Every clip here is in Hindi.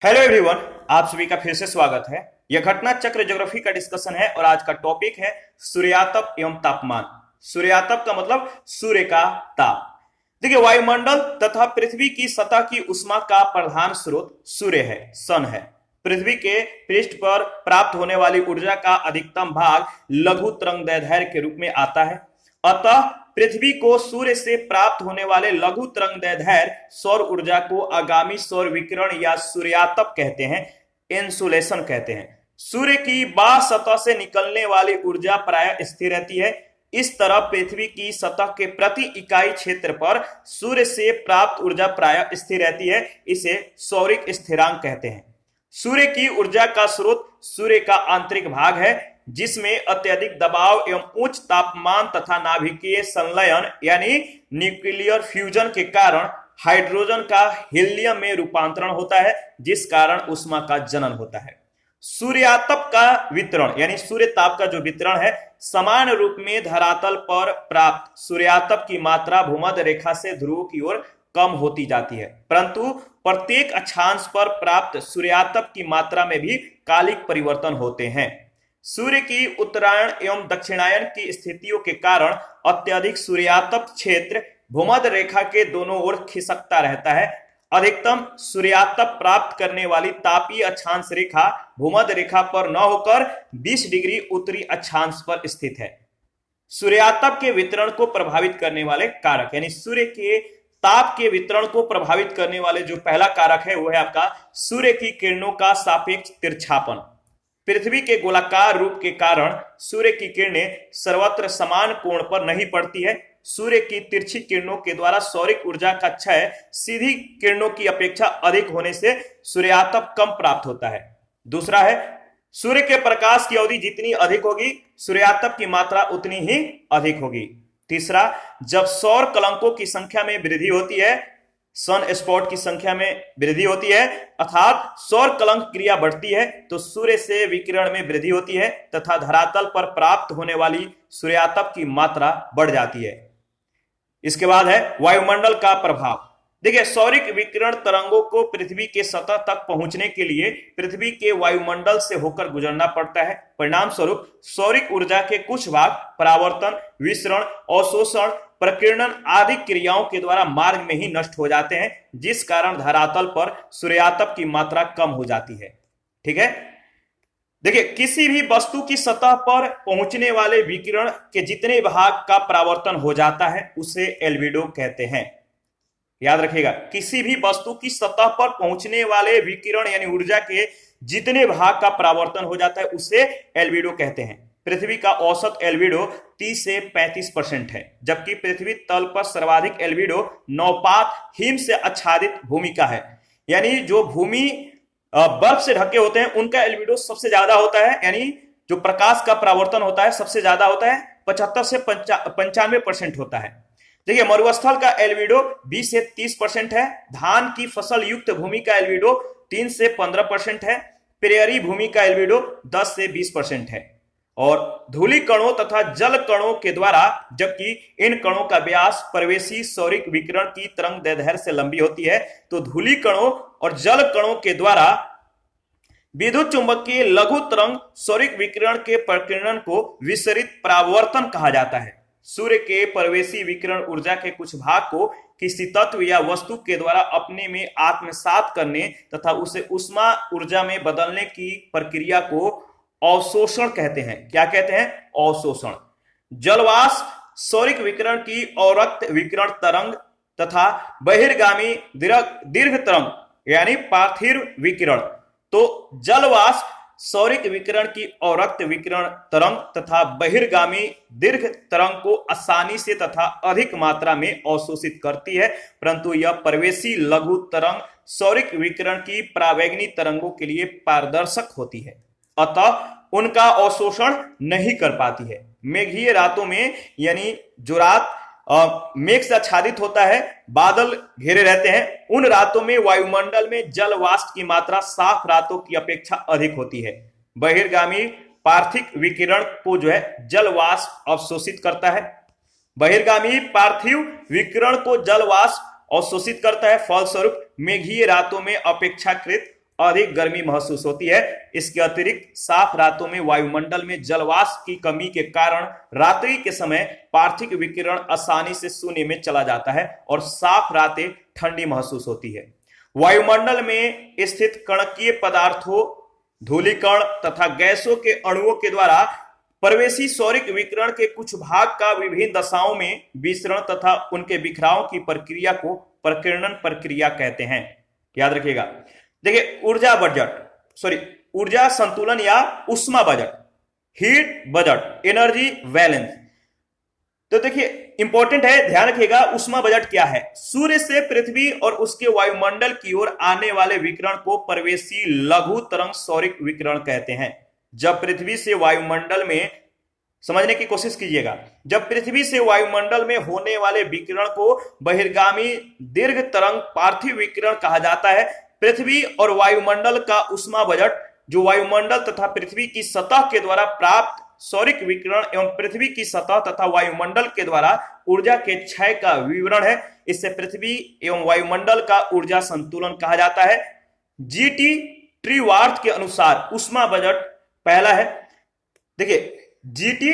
हेलो एवरीवन, आप सभी का फिर से स्वागत है। यह घटना चक्र ज्योग्राफी का डिस्कशन है और आज का टॉपिक है सूर्यातप एवं तापमान। सूर्यातप का मतलब सूर्य का ताप। देखिए, वायुमंडल तथा पृथ्वी की सतह की उष्मा का प्रधान स्रोत सूर्य है, सन है। पृथ्वी के पृष्ठ पर प्राप्त होने वाली ऊर्जा का अधिकतम भाग लघु तरंगदैर्घ्य के रूप में आता है। अतः पृथ्वी को सूर्य से प्राप्त होने वाले लघु तरंगदैर्घ्य सौर ऊर्जा को आगामी सौर विकिरण या सूर्यातप कहते हैं, इंसुलेशन कहते हैं। सूर्य की बाह्य सतह से निकलने वाली ऊर्जा प्रायः स्थिर रहती है। इस तरह पृथ्वी की सतह के प्रति इकाई क्षेत्र पर सूर्य से प्राप्त ऊर्जा प्रायः स्थिर रहती है। इसे सौरिक स्थिरांक कहते हैं। सूर्य की ऊर्जा का स्रोत सूर्य का आंतरिक भाग है, जिसमें अत्यधिक दबाव एवं उच्च तापमान तथा नाभिकीय संलयन यानी न्यूक्लियर फ्यूजन के कारण हाइड्रोजन का हीलियम में रूपांतरण होता है, जिस कारण ऊष्मा का जनन होता है। सूर्यातप का वितरण यानी सूर्य ताप का जो वितरण है, समान रूप में धरातल पर प्राप्त सूर्यातप की मात्रा भूमध्य रेखा से ध्रुव की ओर कम होती जाती है, परंतु प्रत्येक अक्षांश पर प्राप्त सूर्यातप की मात्रा में भी कालिक परिवर्तन होते हैं। सूर्य की उत्तरायण एवं दक्षिणायन की स्थितियों के कारण अत्यधिक सूर्यातप क्षेत्र भूमध्य रेखा के दोनों ओर खिसकता रहता है। अधिकतम सूर्यातप प्राप्त करने वाली तापीय अक्षांश रेखा भूमध्य रेखा पर न होकर 20 डिग्री उत्तरी अक्षांश पर स्थित है। सूर्यातप के वितरण को प्रभावित करने वाले कारक यानी सूर्य के ताप के वितरण को प्रभावित करने वाले जो पहला कारक है वो है आपका सूर्य की किरणों का सापेक्ष तिरछापन। पृथ्वी के गोलाकार रूप के कारण सूर्य की किरणें सर्वत्र समान कोण पर नहीं पड़ती है। सूर्य की तिरछी किरणों के द्वारा सौरिक ऊर्जा का क्षय सीधी किरणों की अपेक्षा अधिक होने से सूर्यातप कम प्राप्त होता है। दूसरा है, सूर्य के प्रकाश की अवधि जितनी अधिक होगी सूर्यातप की मात्रा उतनी ही अधिक होगी। तीसरा, जब सौर कलंकों की संख्या में वृद्धि होती है, सन स्पॉट की संख्या में वृद्धि होती है अर्थात सौर कलंक क्रिया बढ़ती है, तो सूर्य से विकिरण में वृद्धि होती है तथा धरातल पर प्राप्त होने वाली सूर्यातप की मात्रा बढ़ जाती है। इसके बाद है वायुमंडल का प्रभाव। देखिए, सौरिक विकिरण तरंगों को पृथ्वी के सतह तक पहुंचने के लिए पृथ्वी के वायुमंडल से होकर गुजरना पड़ता है। परिणाम स्वरूप सौरिक ऊर्जा के कुछ भाग परावर्तन, विसरण, अवशोषण, प्रकीर्णन आदि क्रियाओं के द्वारा मार्ग में ही नष्ट हो जाते हैं, जिस कारण धरातल पर सूर्यातप की मात्रा कम हो जाती है। ठीक है। देखिए, किसी भी वस्तु की सतह पर पहुंचने वाले विकिरण के जितने भाग का परावर्तन हो जाता है उसे एल्बिडो कहते हैं। याद रखिएगा, किसी भी वस्तु की सतह पर पहुंचने वाले विकिरण यानी ऊर्जा के जितने भाग का परावर्तन हो जाता है उसे एल्बिडो कहते हैं। पृथ्वी का औसत एल्बिडो 30 से 35% है, जबकि पृथ्वी तल पर सर्वाधिक एल्बिडो नवपात हिम से आच्छादित भूमि का है। यानी जो भूमि बर्फ से ढके होते हैं उनका एल्बिडो सबसे ज्यादा होता है, यानी जो प्रकाश का परावर्तन होता है सबसे ज्यादा होता है, 75 से 95% होता है। देखिए, मरुस्थल का एल्बिडो 20 से 30% है। धान की फसल युक्त भूमि का एल्बिडो 3 से 15% है। प्रेयरी भूमि का एल्बिडो 10 से 20% है। और धूलि कणों तथा जल कणों के द्वारा, जबकि इन कणों का व्यास प्रवेशी सौरिक विकिरण की तरंग दैर्ध्य से लंबी होती है, तो धूलि कणों और जल कणों के द्वारा विद्युत चुंबकीय लघु तरंग सौरिक विकिरण के प्रकीर्णन को विसरित परावर्तन कहा जाता है। सूर्य के प्रवेशी विकिरण ऊर्जा के कुछ भाग को किसी तत्व या वस्तु के द्वारा अपने में आत्मसात करने तथा उसे ऊष्मा ऊर्जा में बदलने की प्रक्रिया को अवशोषण कहते हैं। क्या कहते हैं? अवशोषण। जलवाष्प सौरिक विकिरण की अवरक्त विकिरण तरंग तथा बहिर्गामी दीर्घ तरंग यानी पार्थिव विकिरण। तो जलवाष्प सौरिक विकिरण की अवरक्त विकिरण तरंग तथा बहिर्गामी दीर्घ तरंग को आसानी से तथा अधिक मात्रा में अवशोषित करती है, परंतु यह प्रवेशी लघु तरंग सौरिक विकिरण की परावैगनी तरंगों के लिए पारदर्शक होती है, अतः उनका अवशोषण नहीं कर पाती है। मेघीय रातों में यानी जो रात मेघ से आच्छादित होता है, बादल घेरे रहते हैं, उन रातों में वायुमंडल में जल वाष्प की मात्रा साफ रातों की अपेक्षा अधिक होती है। बहिर्गामी पार्थिव विकिरण को जो है जल वाष्प अवशोषित करता है। बहिर्गामी पार्थिव विकिरण को जल वाष्प अवशोषित करता है, फलस्वरूप मेघीय रातों में अपेक्षाकृत अधिक गर्मी महसूस होती है। इसके अतिरिक्त साफ रातों में वायुमंडल में जलवाष्प की कमी के कारण रात्रि के समय पार्थिव विकिरण आसानी से शून्य में चला जाता है और साफ रातें ठंडी महसूस होती है। वायुमंडल में स्थित कणकीय पदार्थों, धूलिकण तथा गैसों के अणुओं के द्वारा प्रवेशी सौरिक विकिरण के कुछ भाग का विभिन्न दशाओं में विसरण तथा उनके बिखराव की प्रक्रिया को प्रकीर्णन प्रक्रिया कहते हैं। याद रखिएगा। देखिए, ऊर्जा संतुलन या ऊष्मा budget, heat budget, energy balance. तो देखिए इंपॉर्टेंट है, ध्यान रखिएगा। ऊष्मा बजट क्या है? सूर्य से पृथ्वी और उसके वायुमंडल की ओर आने वाले विकिरण को प्रवेशी लघु तरंग सौरिक विकिरण कहते हैं। जब पृथ्वी से वायुमंडल में, समझने की कोशिश कीजिएगा, जब पृथ्वी से वायुमंडल में होने वाले विकिरण को बहिर्गामी दीर्घ तरंग पार्थिव विकिरण कहा जाता है। पृथ्वी और वायुमंडल का ऊष्मा बजट, जो वायुमंडल तथा पृथ्वी की सतह के द्वारा प्राप्त सौरिक विकिरण एवं पृथ्वी की सतह तथा वायुमंडल के द्वारा ऊर्जा के क्षय का विवरण है। इससे पृथ्वी एवं वायुमंडल का ऊर्जा संतुलन कहा जाता है। जीटी ट्रीवार्थ के अनुसार ऊष्मा बजट पहला है। देखिए, जीटी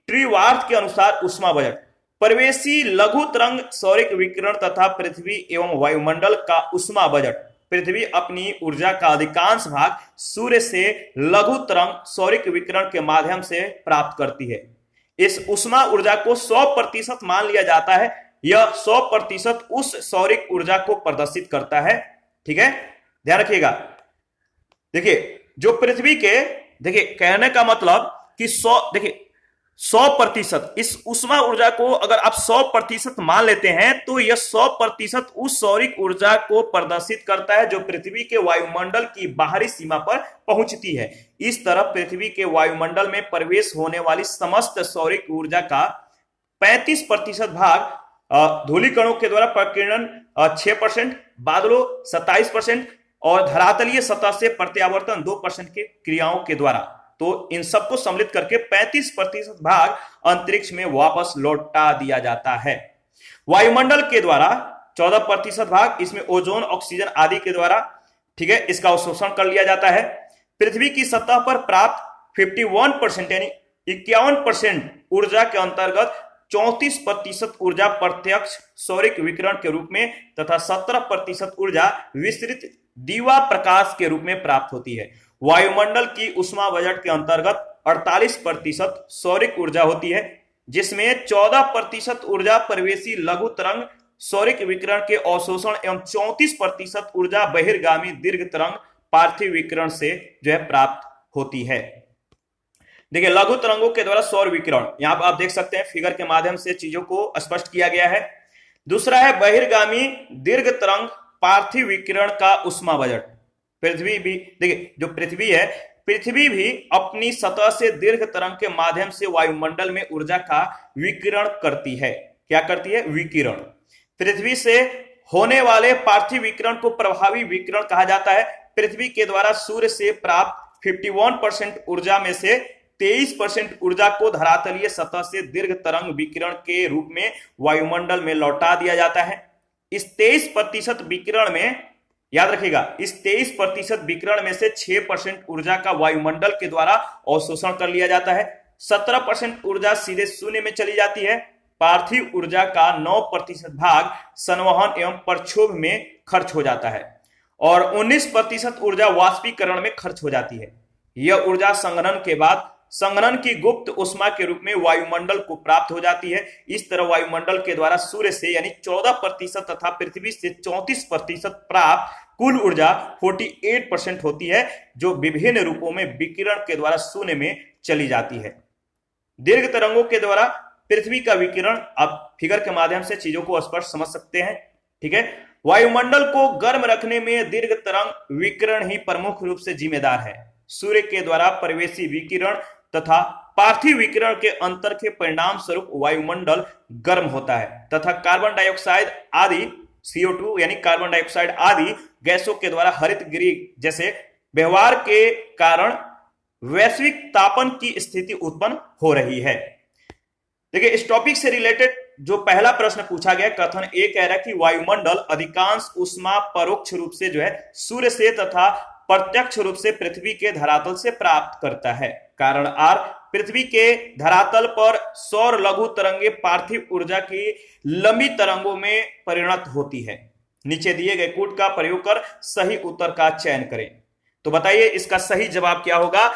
ट्रीवार्थ के अनुसार ऊष्मा बजट प्रवेशी लघु तरंग सौरिक विकिरण तथा पृथ्वी एवं वायुमंडल का ऊष्मा बजट। पृथ्वी अपनी ऊर्जा का अधिकांश भाग सूर्य से लघु तरंग सौरिक विकिरण के माध्यम से प्राप्त करती है। इस ऊष्मा ऊर्जा को 100% मान लिया जाता है। यह 100% उस सौरिक ऊर्जा को प्रदर्शित करता है। ठीक है, ध्यान रखिएगा। देखिए, जो पृथ्वी के, देखिए कहने का मतलब कि 100% इस ऊष्मा ऊर्जा को अगर आप 100% मान लेते हैं तो यह 100% उस सौरिक ऊर्जा को प्रदर्शित करता है जो पृथ्वी के वायुमंडल की बाहरी सीमा पर पहुंचती है। इस तरह पृथ्वी के वायुमंडल में प्रवेश होने वाली समस्त सौरिक ऊर्जा का 35% भाग धूलिकणों के द्वारा प्रकीर्णन 6%, बादलों 27% और धरातलीय सतह से प्रत्यावर्तन 2% के क्रियाओं के द्वारा। तो इन सबको सम्मिलित करके 35% भाग अंतरिक्ष में वापस लौटा दिया जाता है। वायुमंडल के द्वारा 14% भाग, इसमें ओजोन, ऑक्सीजन आदि के द्वारा, ठीक है, इसका अवशोषण कर लिया जाता है। पृथ्वी की सतह पर प्राप्त 51% यानी 51% ऊर्जा के अंतर्गत 34% ऊर्जा प्रत्यक्ष सौरिक विकिरण के रूप में तथा 17% ऊर्जा विस्तृत दीवा प्रकाश के रूप में प्राप्त होती है। वायुमंडल की ऊष्मा बजट के अंतर्गत 48% सौरिक ऊर्जा होती है, जिसमें 14% ऊर्जा प्रवेशी लघु तरंग सौरिक विकिरण के अवशोषण एवं 34% ऊर्जा बहिर्गामी दीर्घ तरंग पार्थिव विकिरण से जो है प्राप्त होती है। देखिए, लघु तरंगों के द्वारा सौर विकिरण, यहां पर आप देख सकते हैं फिगर के माध्यम से चीजों को स्पष्ट किया गया है। दूसरा है बहिर्गामी दीर्घ तरंग पार्थिव विकिरण का ऊष्मा बजट। पृथ्वी भी, देखिए जो पृथ्वी है, पृथ्वी भी अपनी सतह से दीर्घ तरंग के माध्यम से वायुमंडल में ऊर्जा का विकिरण करती है। क्या करती है? विकिरण। पृथ्वी से होने वाले पार्थिव विकिरण को प्रभावी विकिरण कहा जाता है। पृथ्वी के द्वारा सूर्य से प्राप्त 51% ऊर्जा में से 23% ऊर्जा को धरातलीय सतह से दीर्घ तरंग विकिरण के रूप में वायुमंडल में लौटा दिया जाता है। इस 23% विकिरण में, याद रखिएगा, इस 23% विकिरण में से 6% ऊर्जा का वायुमंडल के द्वारा अवशोषण कर लिया जाता है। 17% ऊर्जा सीधे शून्य में चली जाती है। पार्थिव ऊर्जा का 9% भाग संवहन एवं प्रक्षोभ में खर्च हो जाता है और 19% ऊर्जा वाष्पीकरण में खर्च हो जाती है। यह ऊर्जा संघनन के बाद संघनन की गुप्त ऊष्मा के रूप में वायुमंडल को प्राप्त हो जाती है। इस तरह वायुमंडल के द्वारा सूर्य से यानी 14% तथा पृथ्वी से 34% प्राप्त कुल ऊर्जा 48% होती है, जो विभिन्न रूपों में विकिरण के द्वारा शून्य में चली जाती है। दीर्घ तरंगों के द्वारा पृथ्वी का विकिरण, आप फिगर के माध्यम से चीजों को स्पष्ट समझ सकते हैं। ठीक है, वायुमंडल को गर्म रखने में दीर्घ तरंग विकिरण ही प्रमुख रूप से जिम्मेदार है। सूर्य के द्वारा प्रवेशी विकिरण तथा पार्थिव विकिरण के अंतर के परिणाम स्वरूप वायुमंडल गर्म होता है तथा कार्बन डाइऑक्साइड आदि, CO2 यानी कार्बन डाइऑक्साइड आदि गैसों के द्वारा हरित गृह जैसे व्यवहार के कारण वैश्विक तापन की स्थिति उत्पन्न हो रही है। देखिए, इस टॉपिक से रिलेटेड जो पहला प्रश्न पूछा गया, कथन ए कह रहा है कि वायुमंडल अधिकांश ऊष्मा परोक्ष रूप से जो है सूर्य से तथा प्रत्यक्ष रूप से पृथ्वी के धरातल से प्राप्त करता है। कारण आर, पृथ्वी के धरातल पर सौर लघु तरंगे पार्थिव ऊर्जा की लंबी तरंगों में परिणत होती है। नीचे दिए गए कूट का प्रयोग कर सही उत्तर का चयन करें। तो बताइए इसका सही जवाब क्या होगा।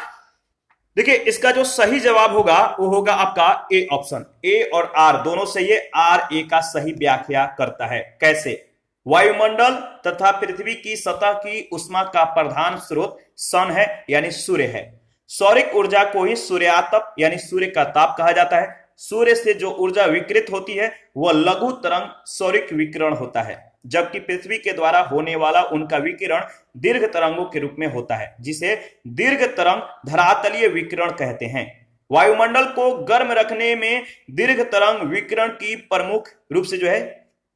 देखिए इसका जो सही जवाब होगा वो होगा आपका ए ऑप्शन। ए और आर दोनों सही है। आर ए का सही व्याख्या करता है। कैसे? वायुमंडल तथा पृथ्वी की सतह की उष्मा का प्रधान स्रोत सन है यानी सूर्य है। सौरिक ऊर्जा को ही सूर्यातप यानी सूर्य का ताप कहा जाता है। सूर्य से जो ऊर्जा विकिरित होती है वह लघु तरंग सौरिक विकिरण होता है, जबकि पृथ्वी के द्वारा होने वाला उनका विकिरण दीर्घ तरंगों के रूप में होता है, जिसे दीर्घ तरंग धरातलीय विकिरण कहते हैं। वायुमंडल को गर्म रखने में दीर्घ तरंग विकिरण की प्रमुख रूप से जो है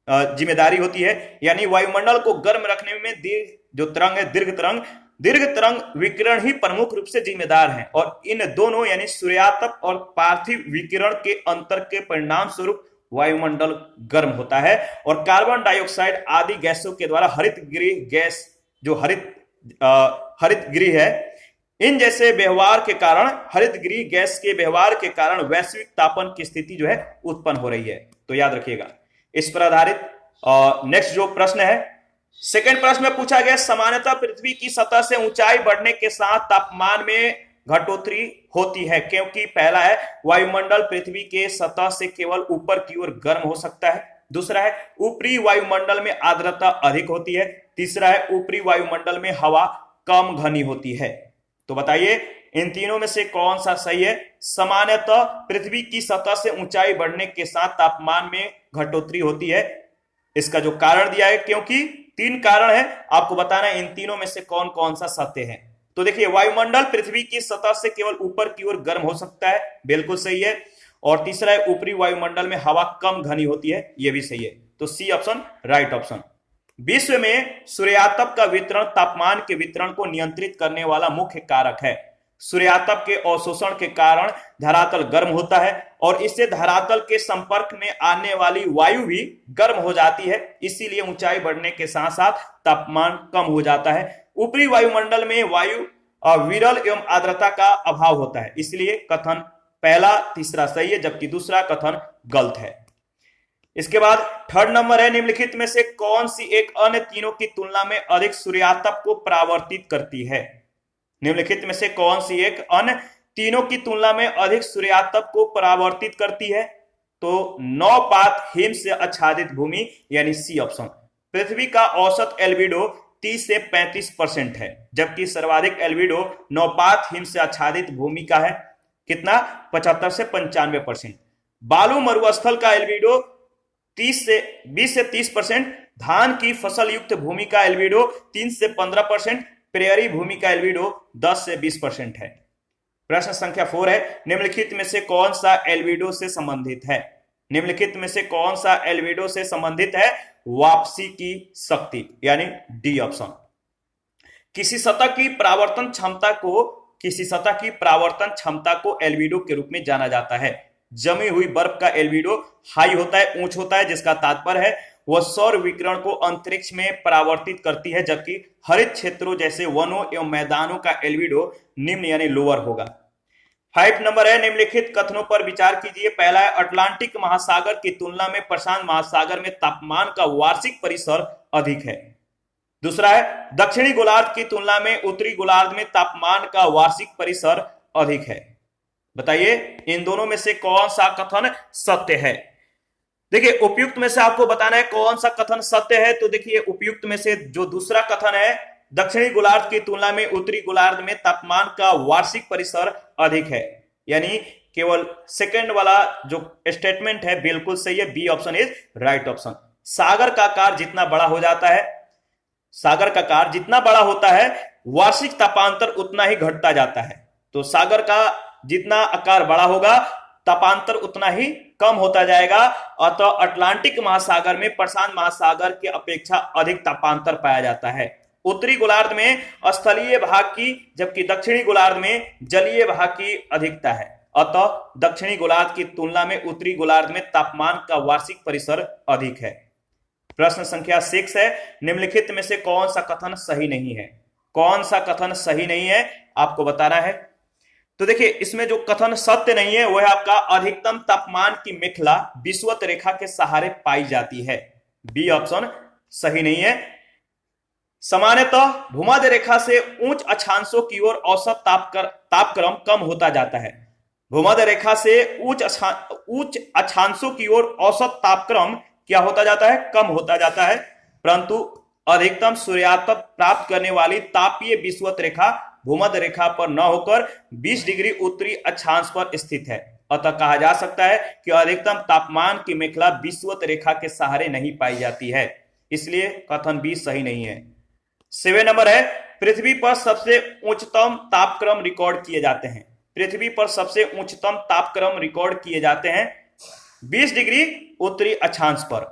जिम्मेदारी होती है। यानी वायुमंडल को गर्म रखने में जो तरंग है दीर्घ तरंग विकिरण ही प्रमुख रूप से जिम्मेदार है। और इन दोनों यानी सूर्यातप और पार्थिव विकिरण के अंतर के परिणाम स्वरूप वायुमंडल गर्म होता है और कार्बन डाइऑक्साइड आदि गैसों के द्वारा हरित गृह गैस जो हरित गृह है, इन जैसे व्यवहार के कारण हरित गृह गैस के व्यवहार के कारण वैश्विक तापन की स्थिति जो है उत्पन्न हो रही है। तो याद रखिएगा इस पर आधारित नेक्स्ट जो प्रश्न है, सेकंड प्रश्न में पूछा गया सामान्यतः पृथ्वी की सतह से ऊंचाई बढ़ने के साथ तापमान में घटोतरी होती है, क्योंकि पहला है वायुमंडल पृथ्वी के सतह से केवल ऊपर की ओर गर्म हो सकता है। दूसरा है ऊपरी वायुमंडल में आर्द्रता अधिक होती है। तीसरा है ऊपरी वायुमंडल में हवा कम घनी होती है। तो बताइए इन तीनों में से कौन सा सही है। सामान्यतः पृथ्वी की सतह से ऊंचाई बढ़ने के साथ तापमान में घटोतरी होती है। इसका जो कारण दिया है, क्योंकि तीन कारण है, आपको बताना है इन तीनों में से कौन कौन सा सत्य है। तो देखिए वायुमंडल पृथ्वी की सतह से केवल ऊपर की ओर गर्म हो सकता है, बिल्कुल सही है। और तीसरा है ऊपरी वायुमंडल में हवा कम घनी होती है, यह भी सही है। तो सी ऑप्शन राइट ऑप्शन। विश्व में सूर्यातप का वितरण तापमान के वितरण को नियंत्रित करने वाला मुख्य कारक है। सूर्यातप के अवशोषण के कारण धरातल गर्म होता है और इससे धरातल के संपर्क में आने वाली वायु भी गर्म हो जाती है। इसीलिए ऊंचाई बढ़ने के साथ साथ तापमान कम हो जाता है। ऊपरी वायुमंडल में वायु विरल एवं आर्द्रता का अभाव होता है, इसलिए कथन पहला तीसरा सही है, जबकि दूसरा कथन गलत है। इसके बाद थर्ड नंबर है निम्नलिखित में से कौन सी एक अन्य तीनों की तुलना में अधिक सूर्यातप को परावर्तित करती है। निम्नलिखित में से कौन सी एक अन्य तीनों की तुलना में अधिक सूर्यातप को परावर्तित करती है। तो नौपात हिम से आच्छादित भूमि यानी सी ऑप्शन। पृथ्वी का औसत एल्बिडो 30 से 35% है, जबकि सर्वाधिक एल्बिडो नौपात हिम से आच्छादित भूमि का है। कितना? 75 से 95%। बालू मरुस्थल का एल्बिडो 20 से 30%। धान की फसल युक्त भूमि का एल्बिडो 3 से 15%। प्रेयरी भूमि का एल्बिडो 10 से 20% है। प्रश्न संख्या 4 है निम्नलिखित में से कौन सा एल्बिडो से संबंधित है। निम्नलिखित में से कौन सा एल्बिडो से संबंधित है। वापसी की शक्ति यानी डी ऑप्शन। किसी सतह की परावर्तन क्षमता को एल्बिडो के रूप में जाना जाता है। जमी हुई बर्फ का एल्बिडो हाई होता है, ऊंच होता है, जिसका तात्पर्य है वह सौर विकिरण को अंतरिक्ष में परावर्तित करती है, जबकि हरित क्षेत्रों जैसे वनों एवं मैदानों का एल्बिडो निम्न यानी लोअर होगा। 5 नंबर है निम्नलिखित कथनों पर विचार कीजिए। पहला है अटलांटिक महासागर की तुलना में प्रशांत महासागर में तापमान का वार्षिक परिसर अधिक है। दूसरा है दक्षिणी गोलार्ध की तुलना में उत्तरी गोलार्ध में तापमान का वार्षिक परिसर अधिक है। बताइए इन दोनों में से कौन सा कथन सत्य है। देखिए उपयुक्त में से आपको बताना है कौन सा कथन सत्य है। तो देखिए उपयुक्त में से जो दूसरा कथन है दक्षिणी गोलार्ध की तुलना में उत्तरी गोलार्ध में तापमान का वार्षिक परिसर अधिक है, यानी केवल सेकंड वाला जो स्टेटमेंट है बिल्कुल सही है। B option is right option. सागर का आकार जितना बड़ा हो जाता है, सागर का आकार जितना बड़ा होता है वार्षिक तापांतर उतना ही घटता जाता है। तो सागर का जितना आकार बड़ा होगा तापांतर उतना ही कम होता जाएगा। अतः अटलांटिक महासागर में प्रशांत महासागर की अपेक्षा अधिक तापांतर पाया जाता है। उत्तरी गोलार्ध में स्थलीय भाग की, जबकि दक्षिणी गोलार्ध में जलीय भाग की अधिकता है। अतः दक्षिणी गोलार्ध की तुलना में उत्तरी गोलार्ध में तापमान का वार्षिक परिसर अधिक है। प्रश्न संख्या 6 है निम्नलिखित में से कौन सा कथन सही नहीं है। कौन सा कथन सही नहीं है आपको बताना है। तो देखिए इसमें जो कथन सत्य नहीं है वह आपका अधिकतम तापमान की मेखला विषुवत रेखा के सहारे पाई जाती है। बी ऑप्शन सही नहीं है। सामान्यतः भूमध्य रेखा से उच्च अक्षांशों की ओर औसत तापक्रम कम होता जाता है। भूमध्य रेखा से उच्च अक्षांशों की ओर औसत तापक्रम क्या होता जाता है? कम होता जाता है। परंतु अधिकतम सूर्यातप प्राप्त करने वाली तापीय विषुवत रेखा भूमध्य रेखा पर न होकर 20 डिग्री उत्तरी अक्षांश पर स्थित है। अतः कहा जा सकता है कि अधिकतम तापमान की मेखला विषुवत रेखा के सहारे नहीं पाई जाती है, इसलिए कथन बी सही नहीं है। 7 नंबर है, पृथ्वी पर सबसे उच्चतम तापक्रम रिकॉर्ड किए जाते हैं। पृथ्वी पर सबसे उच्चतम तापक्रम रिकॉर्ड किए जाते हैं 20 डिग्री उत्तरी अक्षांश पर।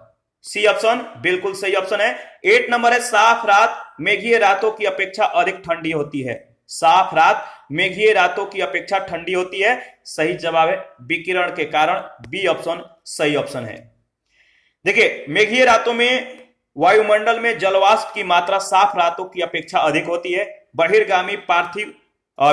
सी ऑप्शन बिल्कुल सही ऑप्शन है। 8 नंबर है, साफ रात मेघीय रातों की अपेक्षा अधिक ठंडी होती है। साफ रात मेघीय रातों की अपेक्षा ठंडी होती है। सही जवाब है विकिरण के कारण। बी ऑप्शन सही ऑप्शन है। देखिए मेघीय रातों में वायुमंडल में जलवाष्प की मात्रा साफ रातों की अपेक्षा अधिक होती है। बहिर्गामी पार्थिव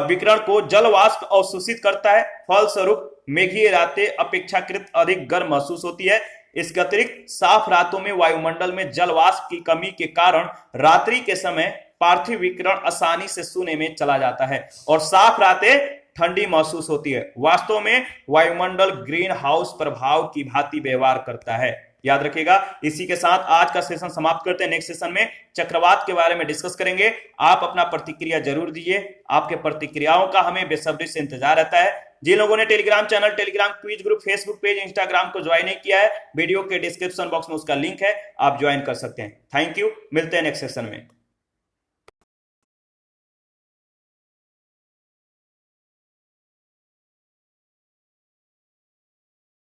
विकिरण को जलवाष्प अवशोषित करता है। फलस्वरूप मेघीय रातें अपेक्षाकृत अधिक गर्म महसूस होती है। इसके अतिरिक्त साफ रातों में वायुमंडल में जलवाष्प की कमी के कारण रात्रि के समय पार्थिव विकिरण आसानी से शून्य में चला जाता है और साफ रातें ठंडी महसूस होती है। वास्तव में वायुमंडल ग्रीन हाउस प्रभाव की भांति व्यवहार करता है। याद रखिएगा। इसी के साथ आज का सेशन समाप्त करते हैं। नेक्स्ट सेशन में चक्रवात के बारे में डिस्कस करेंगे। आप अपना प्रतिक्रिया जरूर दीजिए। आपके प्रतिक्रियाओं का हमें बेसब्री से इंतजार रहता है। जिन लोगों ने Telegram channel, Telegram quiz group, Facebook page, Instagram को ज्वाइन नहीं किया है, वीडियो के डिस्क्रिप्शन बॉक्स में उसका लिंक है, आप ज्वाइन कर सकते हैं। Thank you. मिलते हैं नेक्स्ट सेशन में।